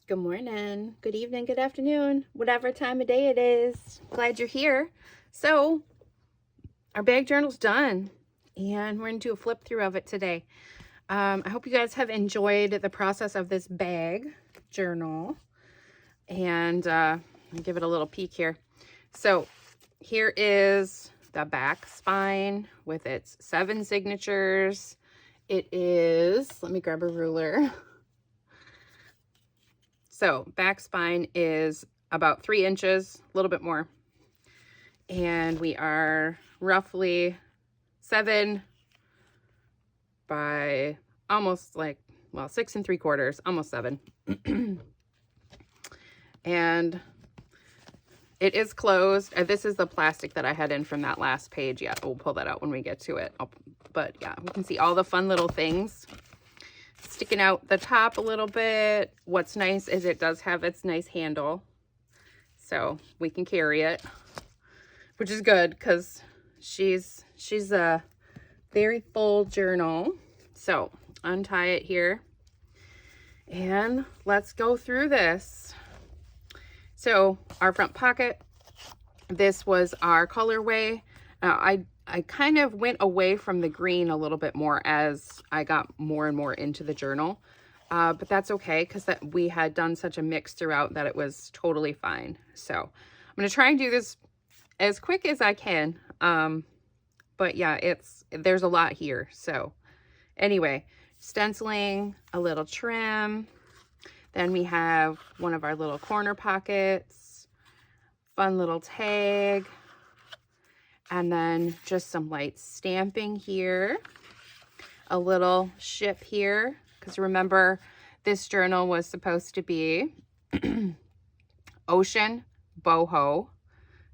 Good morning, good evening, good afternoon, whatever time of day it is. Glad you're here. So, our bag journal's done, and we're going to do a flip through of it today. I hope you guys have enjoyed the process of this bag journal, and give it a little peek here. So, here is the back spine with its 7 signatures. It is, let me grab a ruler. So back spine is about 3 inches, a little bit more. And we are roughly 7 by almost 6 3/4, almost 7. And it is closed. This is the plastic that I had in from that last page. Yeah, we'll pull that out when we get to it. But yeah, we can see all the fun little things sticking out the top a little bit. What's nice is it does have its nice handle, so we can carry it, which is good because she's a very full journal. So untie it here and let's go through this. So our front pocket, this was our colorway. I kind of went away from the green a little bit more as I got more and more into the journal. But that's okay because we had done such a mix throughout that it was totally fine. So I'm going to try and do this as quick as I can. But yeah, there's a lot here. So anyway, stenciling, a little trim. Then we have one of our little corner pockets, fun little tag, and then just some light stamping here, a little ship here, because remember this journal was supposed to be ocean, boho,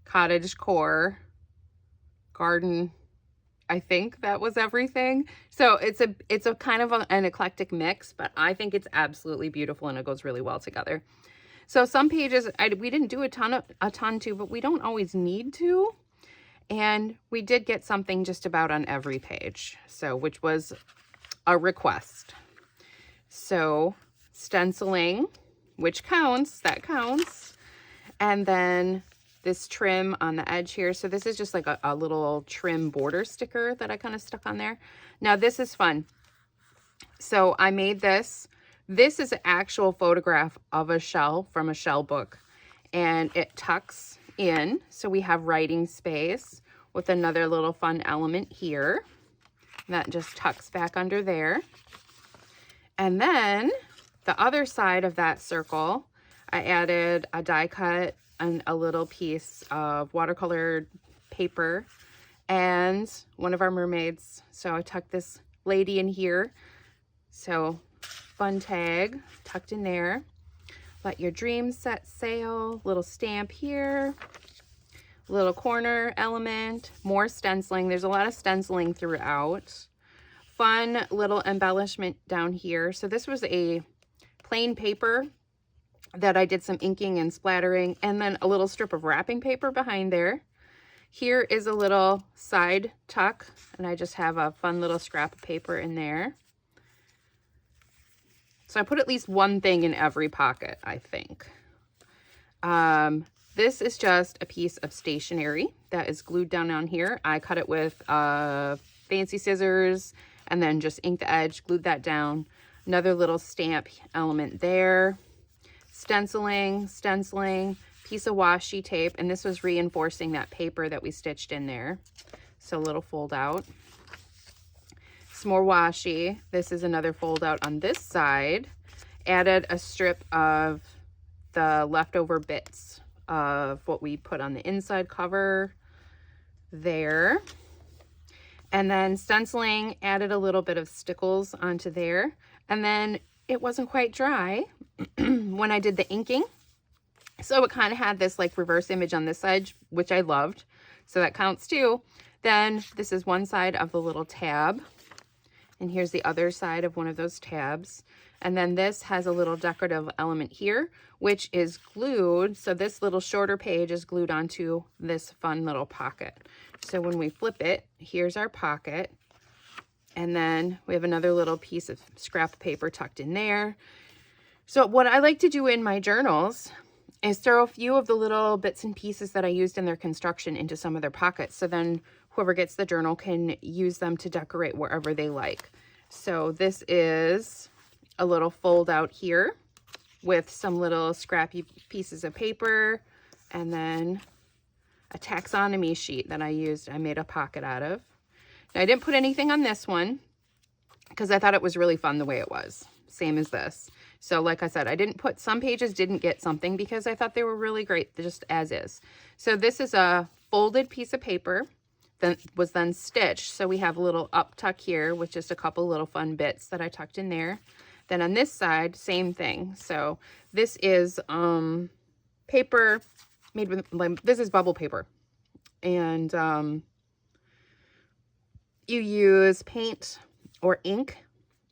cottage core, garden. I think that was everything. So it's a kind of an eclectic mix, but I think it's absolutely beautiful and it goes really well together. So some pages we didn't do a ton to, but we don't always need to. And we did get something just about on every page, so which was a request. So stenciling, which counts, that counts. And then this trim on the edge here. So this is just like a little trim border sticker that I kind of stuck on there. Now this is fun. So I made this. This is an actual photograph of a shell from a shell book, and it tucks in. So we have writing space with another little fun element here. That just tucks back under there. And then the other side of that circle, I added a die cut and a little piece of watercolored paper and one of our mermaids. So I tucked this lady in here. So fun tag tucked in there. Let your dreams set sail. Little stamp here. Little corner element. More stenciling. There's a lot of stenciling throughout. Fun little embellishment down here. So this was a plain paper that I did some inking and splattering, and then a little strip of wrapping paper behind there. Here is a little side tuck, and I just have a fun little scrap of paper in there. So I put at least one thing in every pocket, I think. This is just a piece of stationery that is glued down on here. I cut it with fancy scissors and then just inked the edge, glued that down. Another little stamp element there. Stenciling, piece of washi tape, and this was reinforcing that paper that we stitched in there. So a little fold out. Some more washi. This is another fold out on this side. Added a strip of the leftover bits of what we put on the inside cover there. And then stenciling, added a little bit of stickles onto there. And then it wasn't quite dry when I did the inking. So it kind of had this like reverse image on this side, which I loved. So that counts too. Then this is one side of the little tab. And here's the other side of one of those tabs. And then this has a little decorative element here, which is glued. So this little shorter page is glued onto this fun little pocket. So when we flip it, here's our pocket. And then we have another little piece of scrap paper tucked in there. So what I like to do in my journals is throw a few of the little bits and pieces that I used in their construction into some of their pockets. So then whoever gets the journal can use them to decorate wherever they like. So this is a little fold out here with some little scrappy pieces of paper, and then a taxonomy sheet that I made a pocket out of. Now, I didn't put anything on this one because I thought it was really fun the way it was. Same as this. So like I said, I didn't put, some pages didn't get something because I thought they were really great just as is. So this is a folded piece of paper that was then stitched. So we have a little up tuck here with just a couple little fun bits that I tucked in there. Then on this side, same thing. So this is paper made with, like, this is bubble paper. And you use paint or ink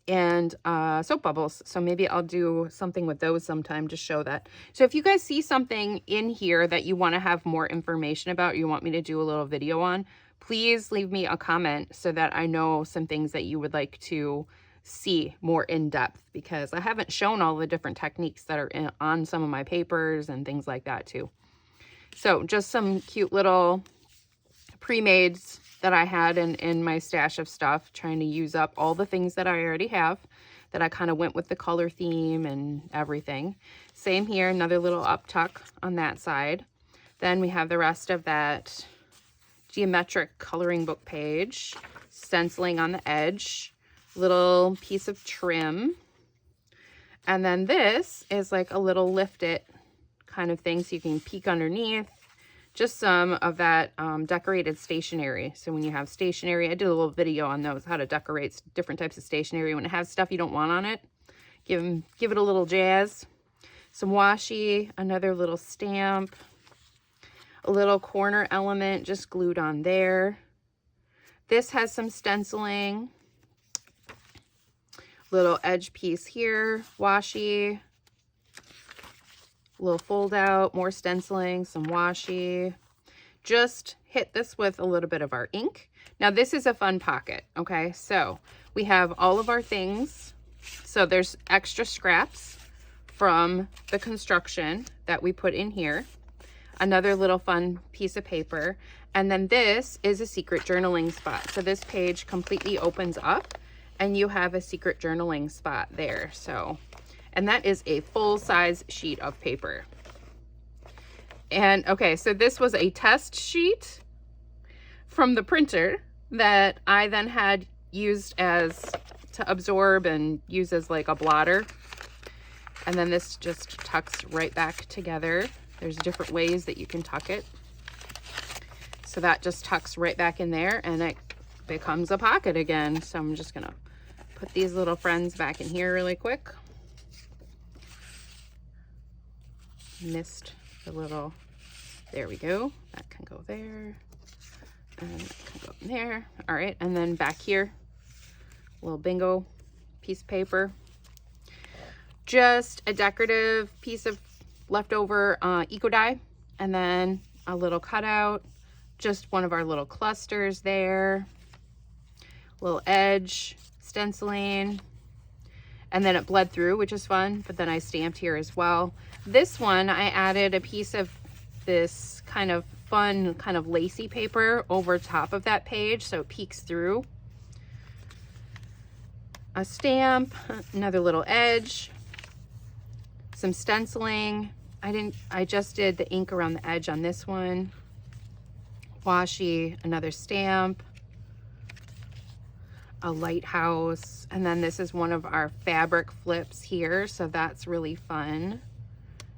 and soap bubbles. So maybe I'll do something with those sometime to show that. So if you guys see something in here that you want to have more information about, you want me to do a little video on, please leave me a comment so that I know some things that you would like to see more in depth, because I haven't shown all the different techniques that are on some of my papers and things like that too. So just some cute little pre-mades that I had in my stash of stuff, trying to use up all the things that I already have, that I kind of went with the color theme and everything. Same here, another little up tuck on that side. Then we have the rest of that geometric coloring book page, stenciling on the edge, little piece of trim. And then this is like a little lift it kind of thing, so you can peek underneath. Just some of that decorated stationery. So when you have stationery, I did a little video on those, how to decorate different types of stationery. When it has stuff you don't want on it, give it a little jazz. Some washi, another little stamp, a little corner element just glued on there. This has some stenciling, little edge piece here, washi, little fold out, more stenciling, some washi. Just hit this with a little bit of our ink. Now this is a fun pocket, okay? So we have all of our things. So there's extra scraps from the construction that we put in here. Another little fun piece of paper. And then this is a secret journaling spot. So this page completely opens up and you have a secret journaling spot there. So, and that is a full-size sheet of paper. And okay, so this was a test sheet from the printer that I then had used as to absorb and use as like a blotter. And then this just tucks right back together. There's different ways that you can tuck it. So that just tucks right back in there and it becomes a pocket again. So I'm just gonna put these little friends back in here really quick. Missed the little, there we go. That can go there and that can go in there. All right, and then back here, a little bingo piece of paper. Just a decorative piece of leftover eco dye, and then a little cutout, just one of our little clusters there, little edge stenciling, and then it bled through, which is fun, but then I stamped here as well. This one, I added a piece of this kind of fun, kind of lacy paper over top of that page, so it peeks through. A stamp, another little edge, some stenciling. I just did the ink around the edge on this one. Washi, another stamp, a lighthouse, and then this is one of our fabric flips here, so that's really fun.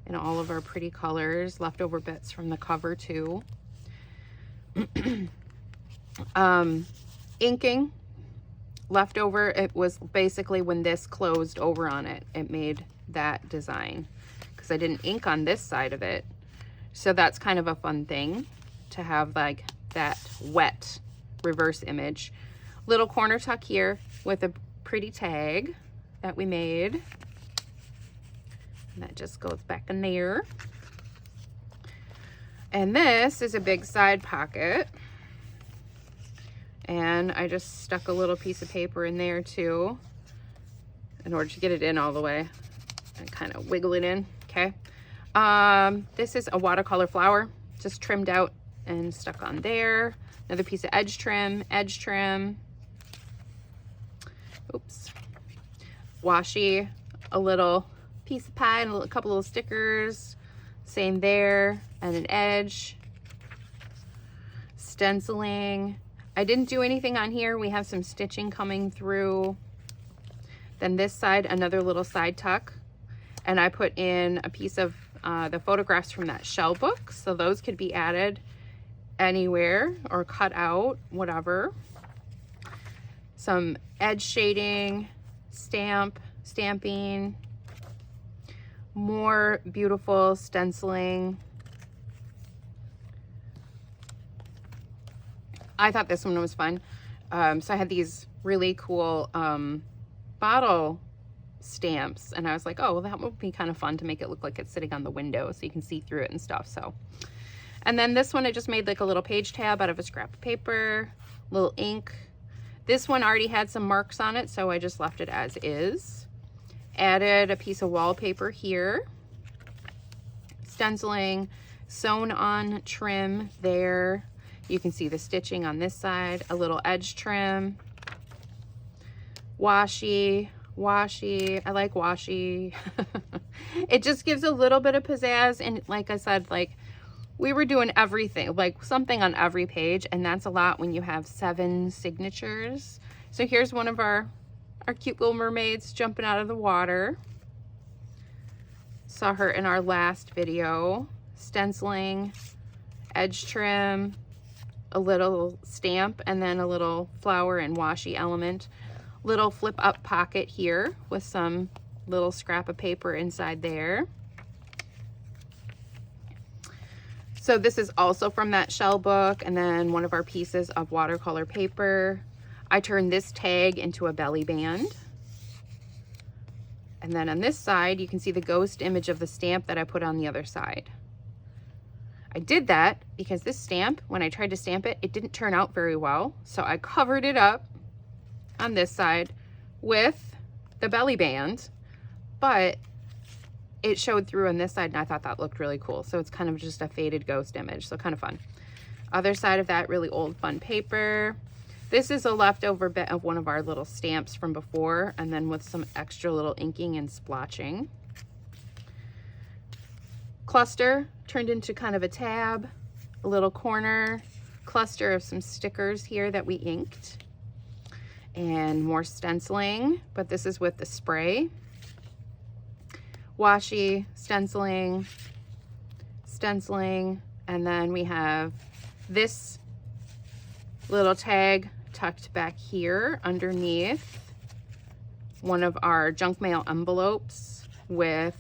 And all of our pretty colors, leftover bits from the cover too. Inking, leftover, it was basically when this closed over on it, it made that design, because I didn't ink on this side of it. So that's kind of a fun thing to have, like that wet reverse image. Little corner tuck here with a pretty tag that we made. And that just goes back in there. And this is a big side pocket. And I just stuck a little piece of paper in there too, in order to get it in all the way. and kind of wiggle it in. Okay. This is a watercolor flower, just trimmed out and stuck on there. Another piece of edge trim, oops, washi, a little piece of pie and a couple little stickers, same there, and an edge, stenciling. I didn't do anything on here. We have some stitching coming through. Then this side, another little side tuck, and I put in a piece of the photographs from that shell book, so those could be added anywhere or cut out, whatever. Some edge shading, stamping, more beautiful stenciling. I thought this one was fun. So I had these really cool bottle stamps, and I was like, oh, well, that would be kind of fun to make it look like it's sitting on the window so you can see through it and stuff. So, and then this one I just made like a little page tab out of a scrap of paper, little ink. This one already had some marks on it, so I just left it as is. Added a piece of wallpaper here, stenciling, sewn on trim there. You can see the stitching on this side, a little edge trim, washi. I like washi. It just gives a little bit of pizzazz, and like I said, like we were doing everything, like something on every page, and that's a lot when you have 7 signatures. So here's one of our cute little mermaids jumping out of the water. Saw her in our last video. Stenciling, edge trim, a little stamp, and then a little flower and washi element. Little flip up pocket here with some little scrap of paper inside there. So this is also from that shell book, and then one of our pieces of watercolor paper. I turned this tag into a belly band. And then on this side, you can see the ghost image of the stamp that I put on the other side. I did that because this stamp, when I tried to stamp it, it didn't turn out very well. So I covered it up on this side with the belly band, but it showed through on this side, and I thought that looked really cool. So it's kind of just a faded ghost image, so kind of fun. Other side of that, really old fun paper. This is a leftover bit of one of our little stamps from before, and then with some extra little inking and splotching. Cluster turned into kind of a tab, a little corner, cluster of some stickers here that we inked. And more stenciling, but this is with the spray. Washi, stenciling, and then we have this little tag tucked back here underneath one of our junk mail envelopes with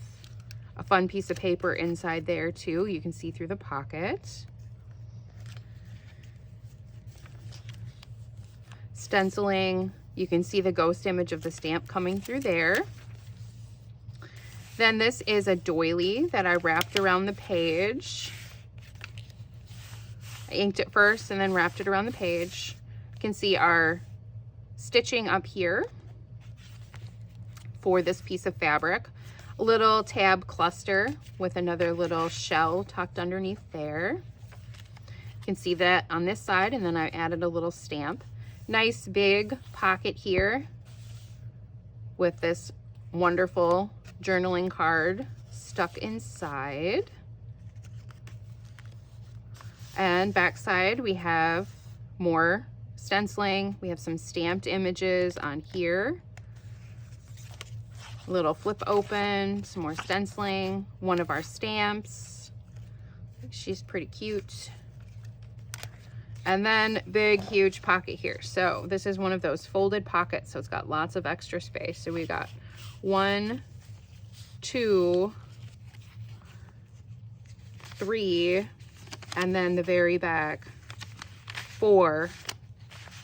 a fun piece of paper inside there too. You can see through the pocket. Stenciling, you can see the ghost image of the stamp coming through there. Then this is a doily that I wrapped around the page. I inked it first and then wrapped it around the page. You can see our stitching up here for this piece of fabric. A little tab cluster with another little shell tucked underneath there. You can see that on this side, and then I added a little stamp. Nice big pocket here with this wonderful journaling card stuck inside. And backside we have more stenciling. We have some stamped images on here. A little flip open, some more stenciling, one of our stamps. She's pretty cute. And then big, huge pocket here. So this is one of those folded pockets, so it's got lots of extra space. So we got 1, 2, 3, and then the very back 4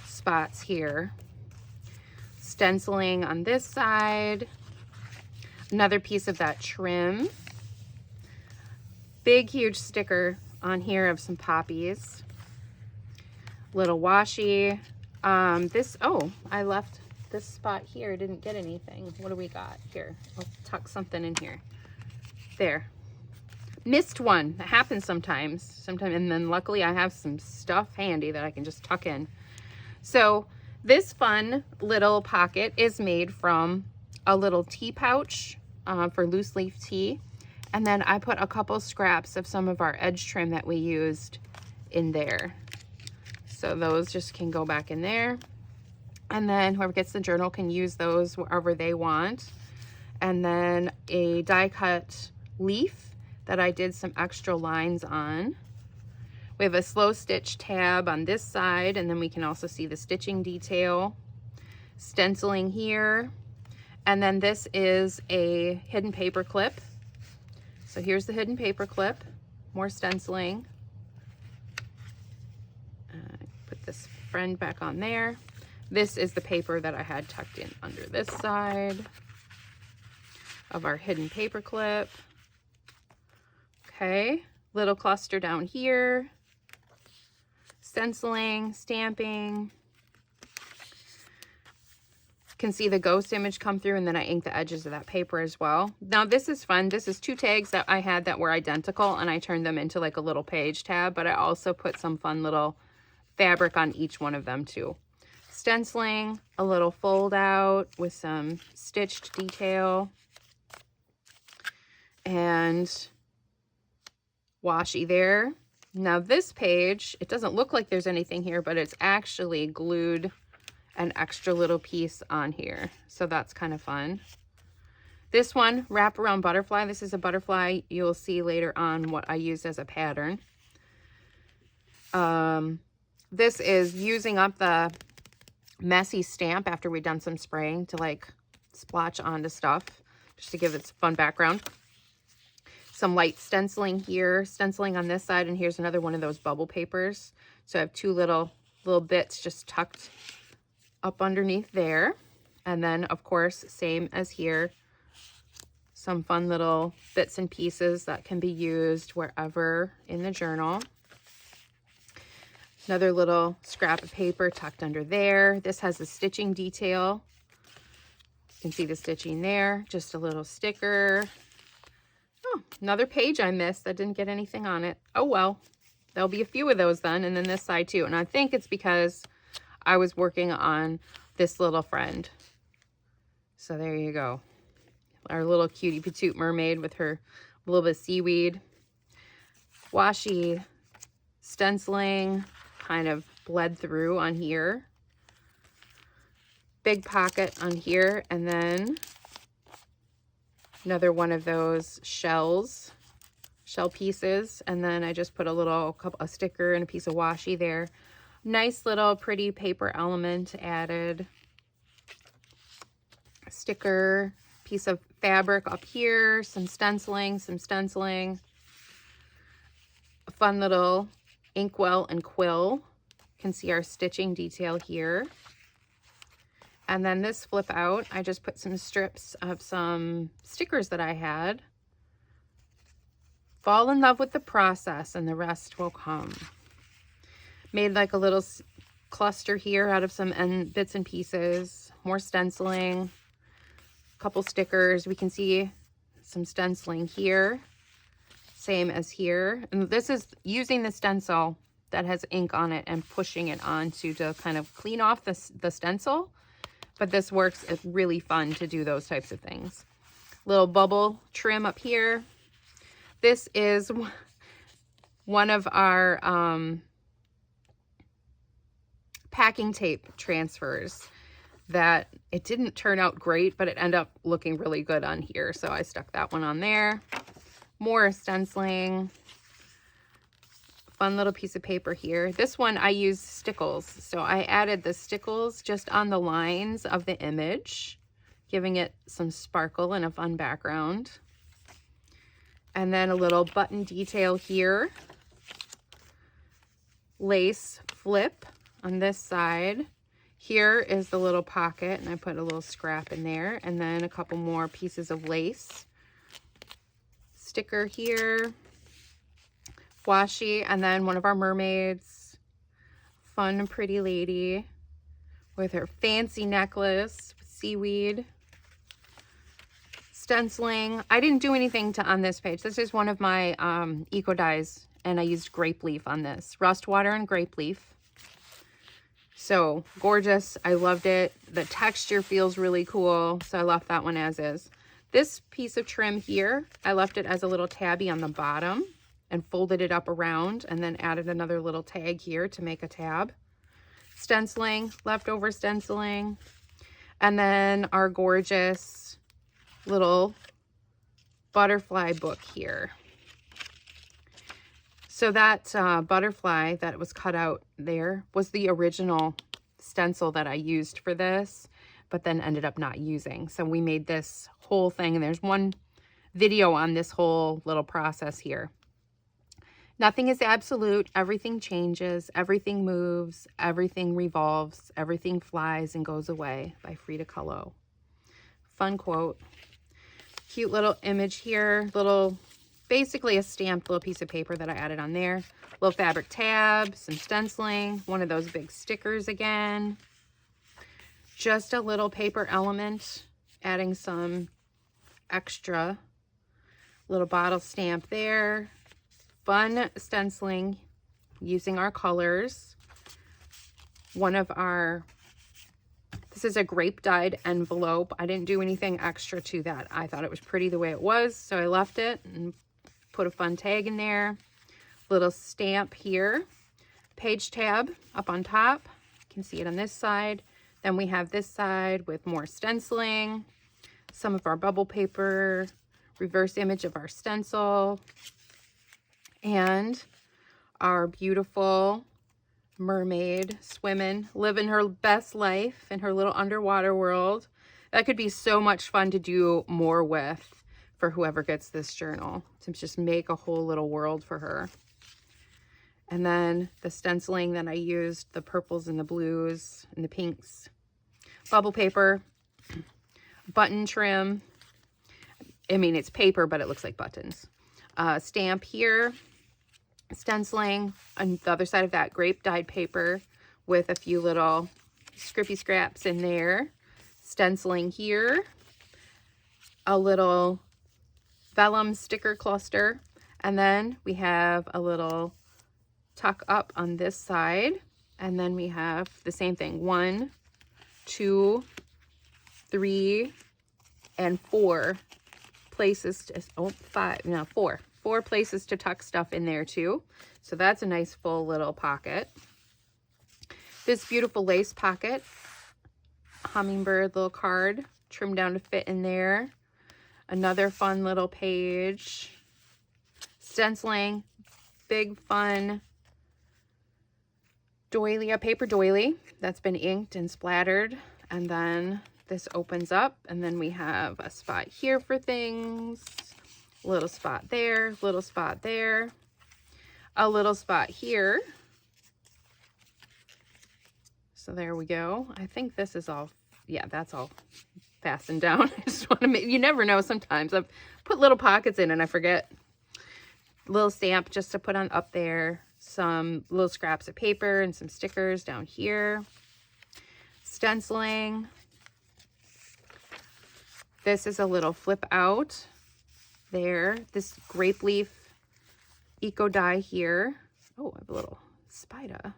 spots here. Stenciling on this side. Another piece of that trim. Big, huge sticker on here of some poppies. Little washi. Oh, I left this spot here didn't get anything. What do we got here? I'll tuck something in here. There. Missed one. That happens sometimes. And then luckily I have some stuff handy that I can just tuck in. So this fun little pocket is made from a little tea pouch for loose leaf tea. And then I put a couple scraps of some of our edge trim that we used in there. So those just can go back in there. And then whoever gets the journal can use those wherever they want. And then a die cut leaf that I did some extra lines on. We have a slow stitch tab on this side, and then we can also see the stitching detail. Stenciling here. And then this is a hidden paper clip. So here's the hidden paper clip, more stenciling. Put this friend back on there. This is the paper that I had tucked in under this side of our hidden paper clip. Okay, little cluster down here. Stenciling, stamping. Can see the ghost image come through, and then I inked the edges of that paper as well. Now this is fun. This is 2 tags that I had that were identical, and I turned them into like a little page tab, but I also put some fun little fabric on each one of them too. Stenciling, a little fold out with some stitched detail, and washi there. Now this page, it doesn't look like there's anything here, but it's actually glued an extra little piece on here. So that's kind of fun. This one, wrap around butterfly. This is a butterfly. You'll see later on what I used as a pattern. This is using up the messy stamp after we've done some spraying to like splotch onto stuff, just to give it some fun background. Some light stenciling here, stenciling on this side, and here's another one of those bubble papers. So I have 2 little bits just tucked up underneath there. And then of course, same as here, some fun little bits and pieces that can be used wherever in the journal. Another little scrap of paper tucked under there. This has a stitching detail. You can see the stitching there, just a little sticker. Oh, another page I missed that didn't get anything on it. Oh well, there'll be a few of those then, and then this side too. And I think it's because I was working on this little friend. So there you go. Our little cutie patootie mermaid with her little bit of seaweed. Washi stenciling kind of bled through on here. Big pocket on here, and then another one of those shell pieces, and then I just put a sticker and a piece of washi there. Nice little pretty paper element added. Sticker, piece of fabric up here, some stenciling. A fun little inkwell and quill. You can see our stitching detail here. And then this flip out, I just put some strips of some stickers that I had. Fall in love with the process and the rest will come. Made like a little cluster here out of some bits and pieces. More stenciling. A couple stickers. We can see some stenciling here. Same as here. And this is using the stencil that has ink on it and pushing it onto to kind of clean off the stencil. But this works. It's really fun to do those types of things. Little bubble trim up here. This is one of our packing tape transfers that it didn't turn out great, but it ended up looking really good on here. So I stuck that one on there. More stenciling. Fun little piece of paper here. This one I used stickles. So I added the stickles just on the lines of the image, giving it some sparkle and a fun background. And then a little button detail here. Lace flip on this side. Here is the little pocket, and I put a little scrap in there, and then a couple more pieces of lace. Sticker here. Washi, and then one of our mermaids. Fun, pretty lady. with her fancy necklace, seaweed. Stenciling. I didn't do anything on this page. This is one of my eco dyes, and I used grape leaf on this. Rust water and grape leaf. So gorgeous. I loved it. The texture feels really cool, so I left that one as is. This piece of trim here, I left it as a little tabby on the bottom and folded it up around, and then added another little tag here to make a tab. Stenciling, leftover stenciling, and then our gorgeous little butterfly book here. So that butterfly that was cut out there was the original stencil that I used for this, but then ended up not using. So we made this whole thing, and there's one video on this whole little process here. Nothing is absolute. Everything changes. Everything moves. Everything revolves. Everything flies and goes away by Frida Kahlo. Fun quote. Cute little image here. Little, basically a stamped little piece of paper that I added on there. Little fabric tab, some stenciling, one of those big stickers again. Just a little paper element, adding some extra. Little bottle stamp there. Fun stenciling using our colors. One of our, this is a grape dyed envelope. I didn't do anything extra to that. I thought it was pretty the way it was, so I left it and put a fun tag in there. Little stamp here. Page tab up on top. You can see it on this side. Then we have this side with more stenciling, some of our bubble paper, reverse image of our stencil, and our beautiful mermaid swimming, living her best life in her little underwater world. That could be so much fun to do more with for whoever gets this journal, to just make a whole little world for her. And then the stenciling that I used, the purples and the blues and the pinks. Bubble paper, button trim. I mean, it's paper, but it looks like buttons. Stamp here, stenciling on the other side of that grape dyed paper with a few little scrippy scraps in there. Stenciling here, a little vellum sticker cluster, and then we have a little tuck up on this side, and then we have the same thing, 1, 2, 3, and 4 places to, oh, 5, no, 4 places to tuck stuff in there too. So that's a nice full little pocket. This beautiful lace pocket, hummingbird little card trimmed down to fit in there. Another fun little page. Stenciling, big fun doily, a paper doily that's been inked and splattered. And then this opens up, and then we have a spot here for things, little spot there, little spot there, a little spot here. So there we go. I think this is all, yeah, that's all fastened down. I just want to make, you never know sometimes. I've put little pockets in and I forget. Little stamp just to put on up there. Some little scraps of paper and some stickers down here. Stenciling. This is a little flip out there. This grape leaf eco dye here. Oh, I have a little spider.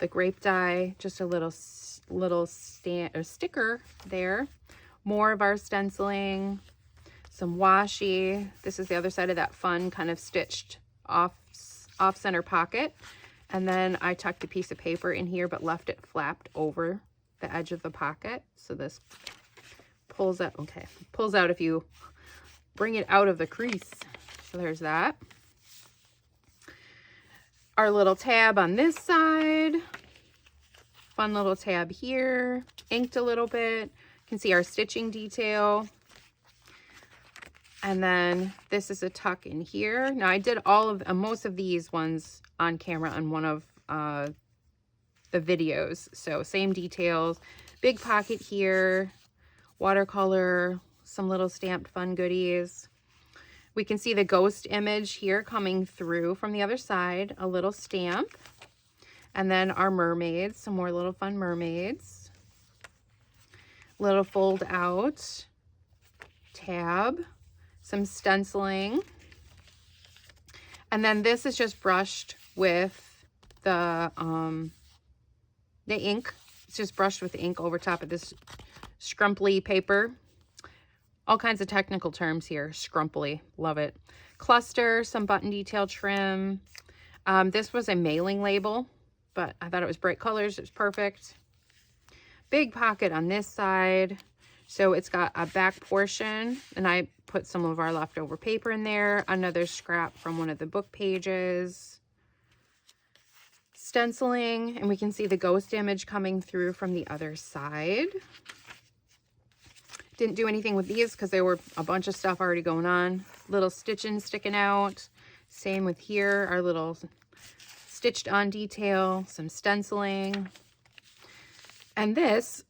The grape dye, just a little sticker there. More of our stenciling, some washi. This is the other side of that fun kind of stitched off center pocket. And then I tucked a piece of paper in here, but left it flapped over the edge of the pocket. So this pulls out, okay, pulls out if you bring it out of the crease. So there's that. Our little tab on this side. Fun little tab here. Inked a little bit. You can see our stitching detail. And then this is a tuck in here. Now I did all of most of these ones on camera on one of the videos. So same details. Big pocket here. Watercolor. Some little stamped fun goodies. We can see the ghost image here coming through from the other side. A little stamp. And then our mermaids, some more little fun mermaids. Little fold out tab, some stenciling. And then this is just brushed with the ink. It's just brushed with the ink over top of this scrumply paper. All kinds of technical terms here. Scrumply, love it. Cluster, some button detail trim. This was a mailing label, but I thought it was bright colors. It was perfect. Big pocket on this side. So it's got a back portion, and I put some of our leftover paper in there. Another scrap from one of the book pages. Stenciling, and we can see the ghost image coming through from the other side. Didn't do anything with these because there were a bunch of stuff already going on. Little stitching sticking out. Same with here, our little stitched on detail, some stenciling. And this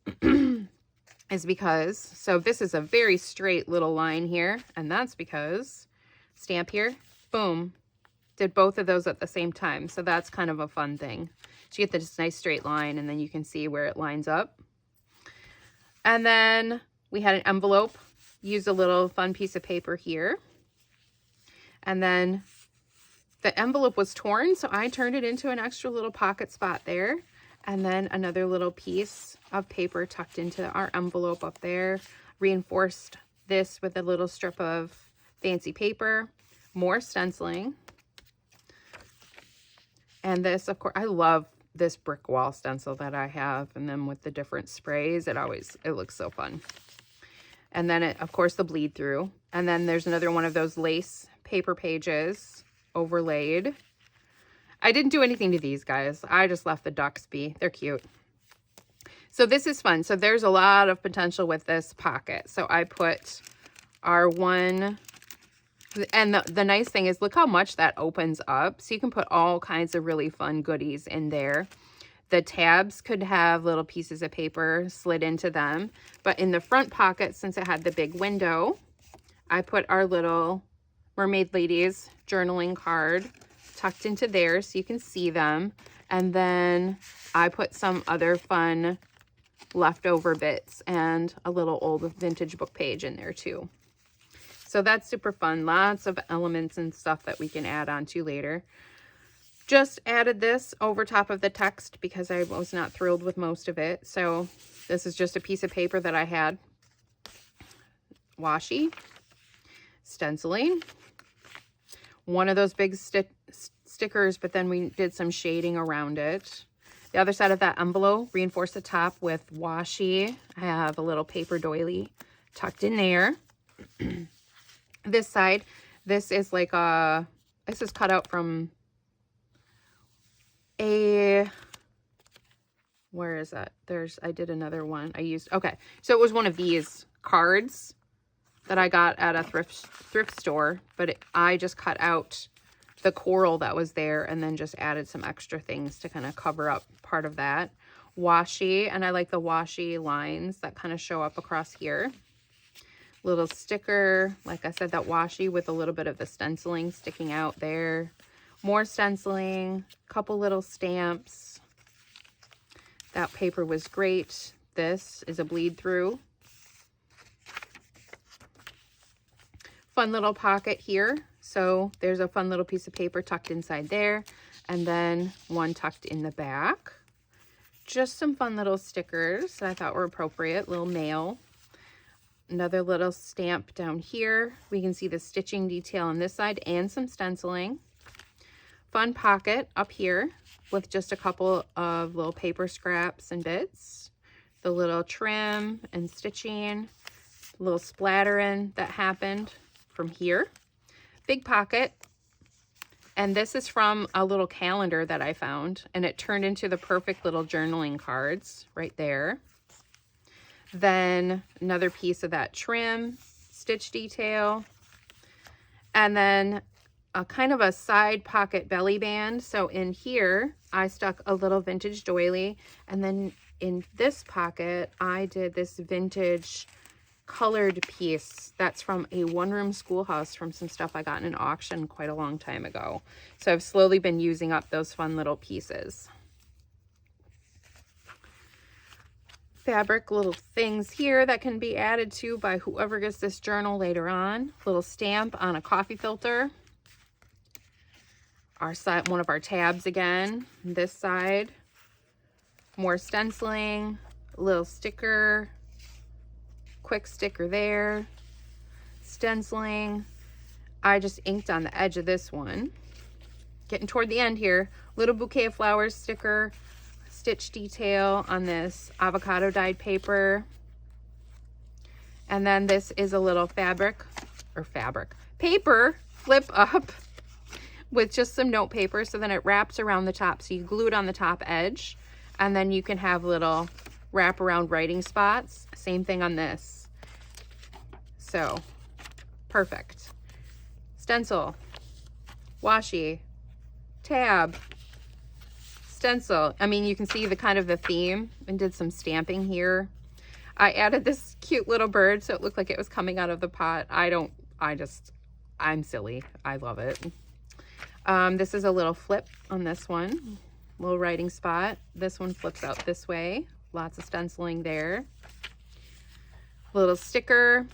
is because, so this is a very straight little line here, and that's because, stamp here, boom, did both of those at the same time. So that's kind of a fun thing. So you get this nice straight line, and then you can see where it lines up. And then we had an envelope, used a little fun piece of paper here. And then the envelope was torn, so I turned it into an extra little pocket spot there. And then another little piece of paper tucked into our envelope up there. Reinforced this with a little strip of fancy paper. More stenciling. And this, of course, I love this brick wall stencil that I have. And then with the different sprays, it looks so fun. And then, of course, the bleed through. And then there's another one of those lace paper pages overlaid. I didn't do anything to these guys. I just left the ducks be. They're cute. So this is fun. So there's a lot of potential with this pocket. So I put our one, and the nice thing is look how much that opens up. So you can put all kinds of really fun goodies in there. The tabs could have little pieces of paper slid into them. But in the front pocket, since it had the big window, I put our little mermaid ladies journaling card tucked into there so you can see them. And then I put some other fun leftover bits and a little old vintage book page in there too. So that's super fun. Lots of elements and stuff that we can add on to later. Just added this over top of the text because I was not thrilled with most of it. So this is just a piece of paper that I had. Washi, stenciling, one of those big stickers, but then we did some shading around it. The other side of that envelope, reinforce the top with washi. I have a little paper doily tucked in there. This side, this is like this is cut out from where is that? I did another one. Okay. So it was one of these cards that I got at a thrift store, but I just cut out the coral that was there and then just added some extra things to kind of cover up part of that. Washi, and I like the washi lines that kind of show up across here. Little sticker, like I said, that washi with a little bit of the stenciling sticking out there. More stenciling, couple little stamps. That paper was great. This is a bleed through. Fun little pocket here. So there's a fun little piece of paper tucked inside there, and then one tucked in the back. Just some fun little stickers that I thought were appropriate. Little mail. Another little stamp down here. We can see the stitching detail on this side and some stenciling. Fun pocket up here with just a couple of little paper scraps and bits. The little trim and stitching. A little splattering that happened from here. Big pocket. And this is from a little calendar that I found, and it turned into the perfect little journaling cards right there. Then another piece of that trim, stitch detail, and then a kind of a side pocket belly band. So in here, I stuck a little vintage doily, and then in this pocket, I did this vintage colored piece that's from a one-room schoolhouse from some stuff I got in an auction quite a long time ago. So I've slowly been using up those fun little pieces. fabric little things here that can be added to by whoever gets this journal later on. Little stamp on a coffee filter. Our side, one of our tabs again, this side. More stenciling, little sticker, quick sticker there, stenciling. I just inked on the edge of this one. Getting toward the end here, little bouquet of flowers sticker, stitch detail on this avocado dyed paper. And then this is a little paper flip up with just some note paper, so then it wraps around the top, so you glue it on the top edge, and then you can have little wrap around writing spots. Same thing on this. So perfect. Stencil, washi, tab, stencil. I mean, you can see the kind of the theme, and did some stamping here. I added this cute little bird so it looked like it was coming out of the pot. I'm silly. I love it. This is a little flip on this one, little writing spot. This one flips out this way. Lots of stenciling there. Little sticker,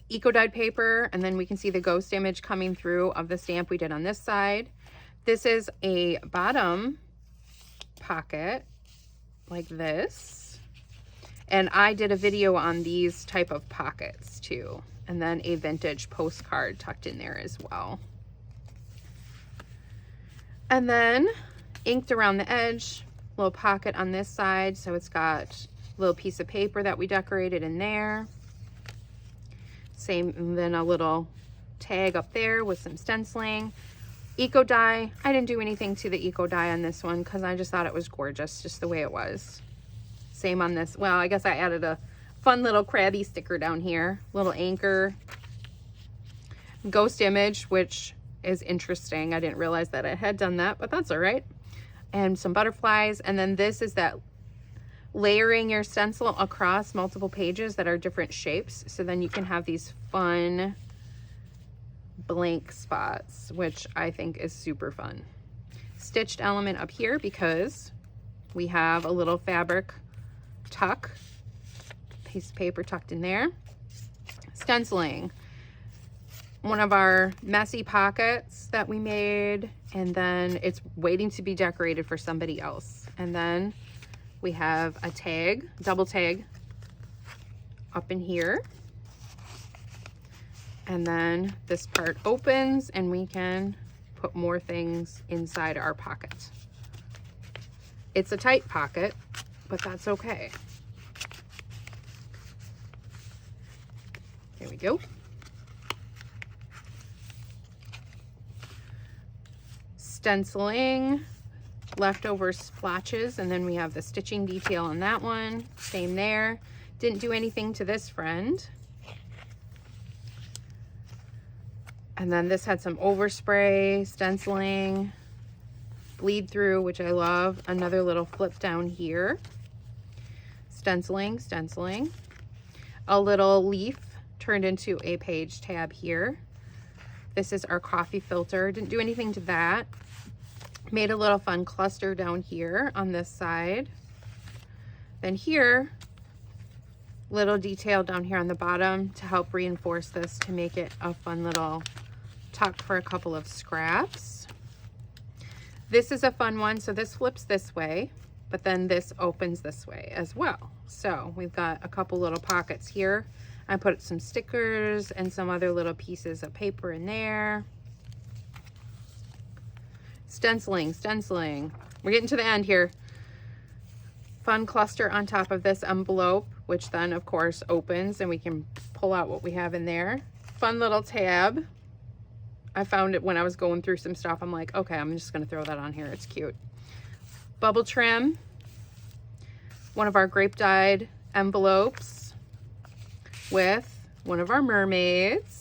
eco-dyed paper, and then we can see the ghost image coming through of the stamp we did on this side. This is a bottom pocket like this. And I did a video on these type of pockets too. And then a vintage postcard tucked in there as well. And then inked around the edge, little pocket on this side. So it's got a little piece of paper that we decorated in there. Same, and then a little tag up there with some stenciling. Eco dye. I didn't do anything to the eco dye on this one because I just thought it was gorgeous, just the way it was. Same on this. Well, I guess I added a fun little crabby sticker down here. Little anchor. Ghost image, which is interesting. I didn't realize that I had done that, but that's all right. And some butterflies. And then this is that layering your stencil across multiple pages that are different shapes. So then you can have these fun blank spots, which I think is super fun. Stitched element up here because we have a little fabric tuck, piece of paper tucked in there. Stenciling, one of our messy pockets that we made, and then it's waiting to be decorated for somebody else. And then we have a tag, double tag up in here. And then this part opens and we can put more things inside our pocket. It's a tight pocket, but that's okay. There we go. Stenciling, leftover splotches, and then we have the stitching detail on that one. Same there. Didn't do anything to this friend. And then this had some overspray, stenciling, bleed through, which I love. Another little flip down here. Stenciling, stenciling. A little leaf turned into a page tab here. This is our coffee filter. Didn't do anything to that. Made a little fun cluster down here on this side. Then here, little detail down here on the bottom to help reinforce this, to make it a fun little tuck for a couple of scraps. This is a fun one. So this flips this way, but then this opens this way as well. So we've got a couple little pockets here. I put some stickers and some other little pieces of paper in there. Stenciling, stenciling. We're getting to the end here. Fun cluster on top of this envelope, which then of course opens and we can pull out what we have in there. Fun little tab. I found it when I was going through some stuff. I'm like, okay, I'm just gonna throw that on here. It's cute. Bubble trim. One of our grape dyed envelopes with one of our mermaids.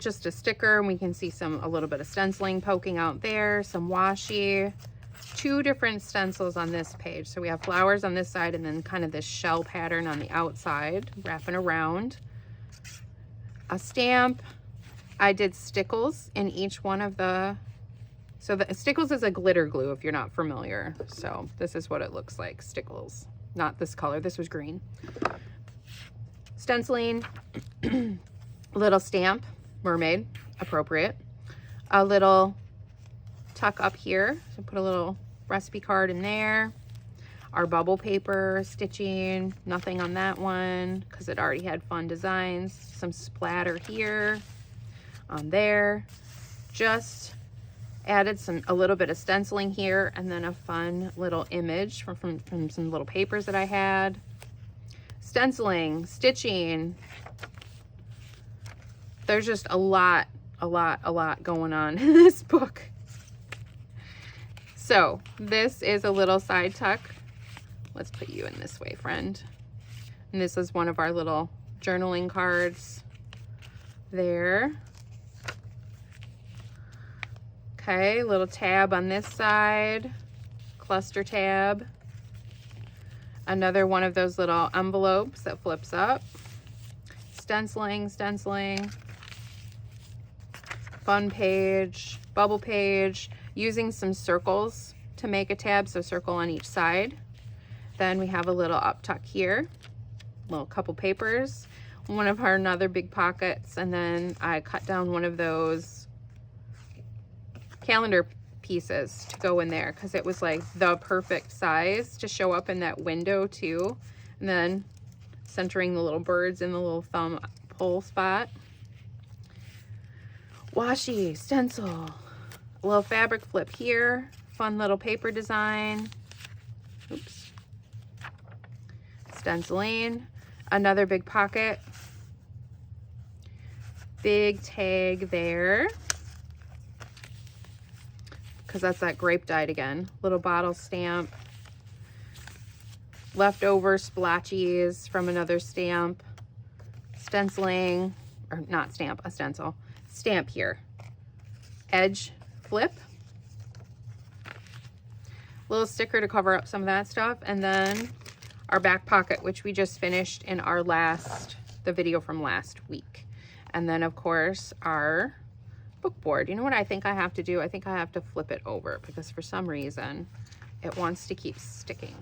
Just a sticker, and we can see a little bit of stenciling poking out there, some washi. Two different stencils on this page. So we have flowers on this side and then kind of this shell pattern on the outside, wrapping around. A stamp. I did stickles in each one of the So the Stickles is a glitter glue if you're not familiar. So this is what it looks like, Stickles. Not this color, this was green. Stenciling, little stamp, mermaid, appropriate. A little tuck up here, so put a little recipe card in there. Our bubble paper, stitching, nothing on that one because it already had fun designs. Some splatter here, on there. Just added a little bit of stenciling here, and then a fun little image from some little papers that I had. Stenciling, stitching. There's just a lot going on in this book. So this is a little side tuck. Let's put you in this way, friend. And this is one of our little journaling cards there. Okay, little tab on this side, cluster tab. Another one of those little envelopes that flips up. Stenciling, fun page, bubble page, using some circles to make a tab, so circle on each side. Then we have a little up tuck here, little couple papers, one of our another big pockets, and then I cut down one of those calendar pieces to go in there because it was like the perfect size to show up in that window too. And then centering the little birds in the little thumb pull spot. Washi, stencil, a little fabric flip here, fun little paper design. Oops. Stenciling, another big pocket, big tag there, because that's that grape dyed again. Little bottle stamp, leftover splotchies from another stamp, stenciling, or not stamp, a stencil, stamp here, edge flip, little sticker to cover up some of that stuff, and then our back pocket, which we just finished in our the video from last week. And then of course our book board. You know what I think I have to do? I think I have to flip it over because for some reason it wants to keep sticking,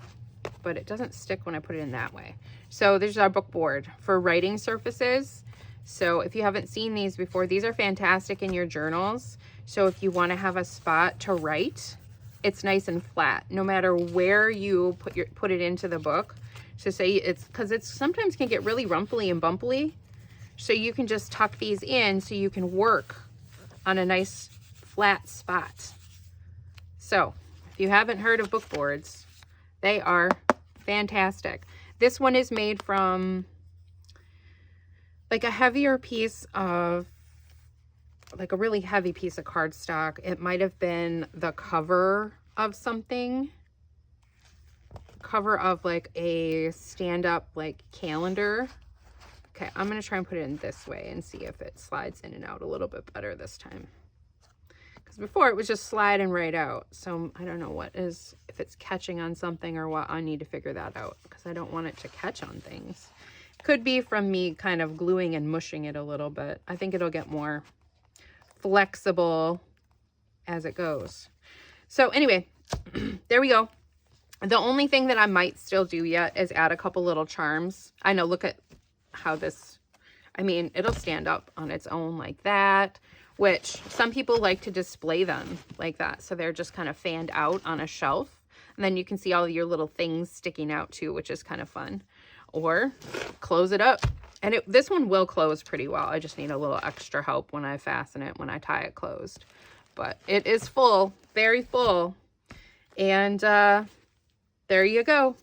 but it doesn't stick when I put it in that way. So there's our book board for writing surfaces. So if you haven't seen these before, these are fantastic in your journals. So if you want to have a spot to write, it's nice and flat no matter where you put it into the book. So say it's because it's sometimes can get really rumply and bumpily, so you can just tuck these in so you can work on a nice flat spot. So if you haven't heard of book boards, they are fantastic. This one is made from like a heavier piece of, like a really heavy piece of cardstock. It might have been the cover of something, cover of like a stand-up like calendar. Okay, I'm gonna try and put it in this way and see if it slides in and out a little bit better this time, because before it was just sliding right out. So I don't know if it's catching on something or what. I need to figure that out because I don't want it to catch on things. Could be from me kind of gluing and mushing it a little bit. I think it'll get more flexible as it goes. So anyway, there we go. The only thing that I might still do yet is add a couple little charms. I know, look at how this, I mean, it'll stand up on its own like that, which some people like to display them like that. So they're just kind of fanned out on a shelf. And then you can see all your little things sticking out too, which is kind of fun. Or close it up. And this one will close pretty well. I just need a little extra help when I fasten it, when I tie it closed. But it is full, very full. And there you go.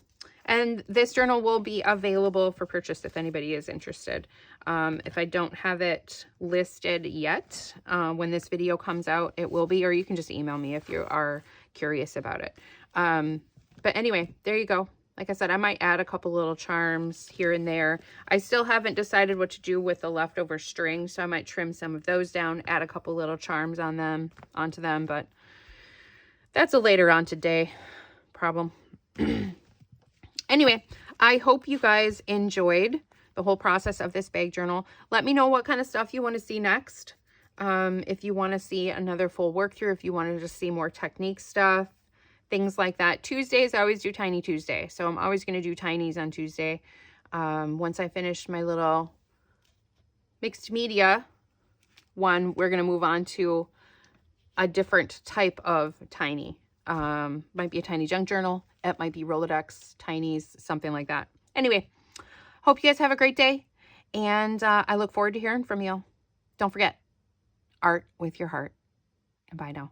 And this journal will be available for purchase if anybody is interested. If I don't have it listed yet, when this video comes out, it will be, or you can just email me if you are curious about it. But anyway, there you go. Like I said, I might add a couple little charms here and there. I still haven't decided what to do with the leftover string, so I might trim some of those down, add a couple little charms onto them, but that's a later on today problem. Anyway, I hope you guys enjoyed the whole process of this bag journal. Let me know what kind of stuff you want to see next. If you want to see another full work through, if you want to just see more technique stuff, things like that. Tuesdays, I always do Tiny Tuesday. So I'm always going to do tinies on Tuesday. Once I finish my little mixed media one, we're going to move on to a different type of tiny. Might be a tiny junk journal. It might be Rolodex, tinies, something like that. Anyway, hope you guys have a great day. And I look forward to hearing from you. Don't forget, art with your heart. And bye now.